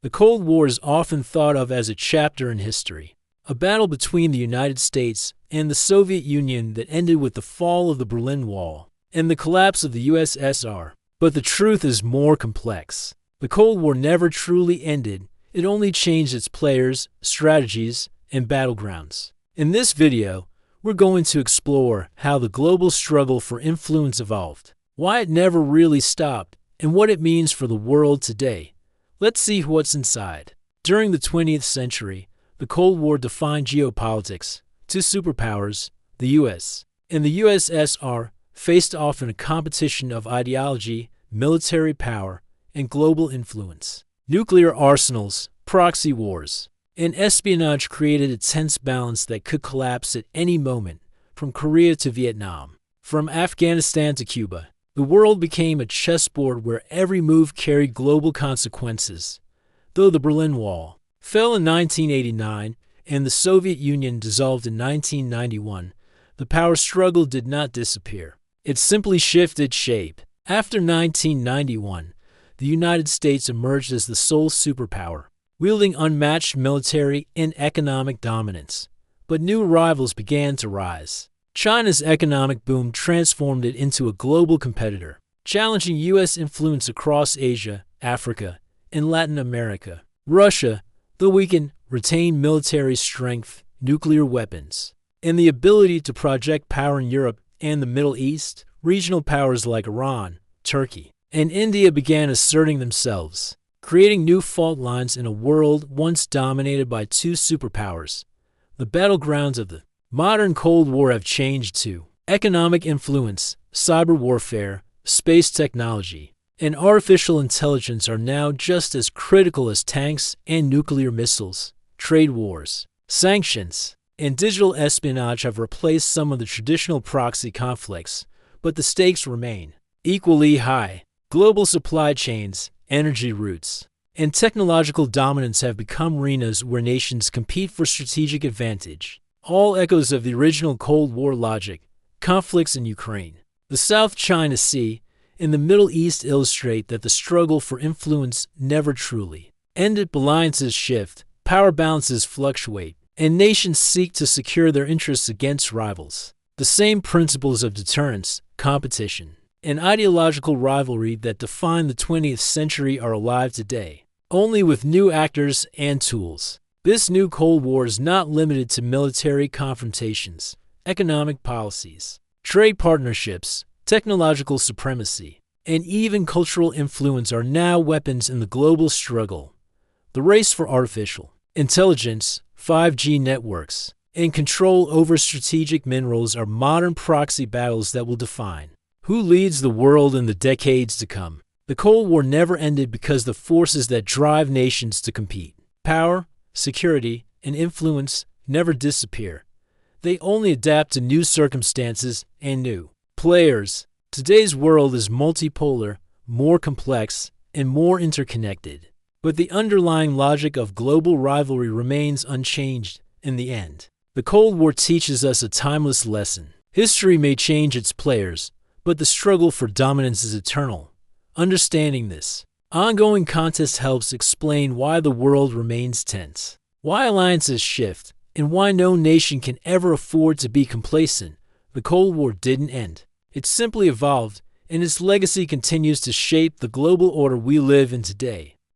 The Cold War is often thought of as a chapter in history, a battle between the United States and the Soviet Union that ended with the fall of the Berlin Wall and the collapse of the USSR. But the truth is more complex. The Cold War never truly ended. It only changed its players, strategies, and battlegrounds. In this video, we're going to explore how the global struggle for influence evolved, why it never really stopped, and what it means for the world today. Let's see what's inside. During the 20th century, the Cold War defined geopolitics. Two superpowers, the US and the USSR, faced off in a competition of ideology, military power, and global influence. Nuclear arsenals, proxy wars, and espionage created a tense balance that could collapse at any moment, from Korea to Vietnam. From Afghanistan to Cuba, the world became a chessboard where every move carried global consequences. Though the Berlin Wall fell in 1989 and the Soviet Union dissolved in 1991, the power struggle did not disappear. It simply shifted shape. After 1991, the United States emerged as the sole superpower, wielding unmatched military and economic dominance. But new rivals began to rise. China's economic boom transformed it into a global competitor, challenging U.S. influence across Asia, Africa, and Latin America. Russia, though weakened, retained military strength, nuclear weapons, and the ability to project power in Europe and the Middle East. Regional powers like Iran, Turkey, and India began asserting themselves, creating new fault lines in a world once dominated by two superpowers. The battlegrounds of the modern Cold War have changed too. Economic influence, cyber warfare, space technology, and artificial intelligence are now just as critical as tanks and nuclear missiles. Trade wars, sanctions, and digital espionage have replaced some of the traditional proxy conflicts, but the stakes remain equally high. Global supply chains, energy routes, and technological dominance have become arenas where nations compete for strategic advantage. All echoes of the original Cold War logic. Conflicts in Ukraine, the South China Sea, and the Middle East illustrate that the struggle for influence never truly ended. Alliances shift, power balances fluctuate, and nations seek to secure their interests against rivals. The same principles of deterrence, competition, and ideological rivalry that defined the 20th century are alive today, only with new actors and tools. This new Cold War is not limited to military confrontations. Economic policies, trade partnerships, technological supremacy, and even cultural influence are now weapons in the global struggle. The race for artificial intelligence, 5G networks, and control over strategic minerals are modern proxy battles that will define who leads the world in the decades to come. The Cold War never ended because the forces that drive nations to compete, power, security, and influence, never disappear. They only adapt to new circumstances and new players. Today's world is multipolar, more complex, and more interconnected. But the underlying logic of global rivalry remains unchanged in the end. The Cold War teaches us a timeless lesson. History may change its players, but the struggle for dominance is eternal. Understanding this ongoing contest helps explain why the world remains tense, why alliances shift, and why no nation can ever afford to be complacent. The Cold War didn't end. It simply evolved, and its legacy continues to shape the global order we live in today.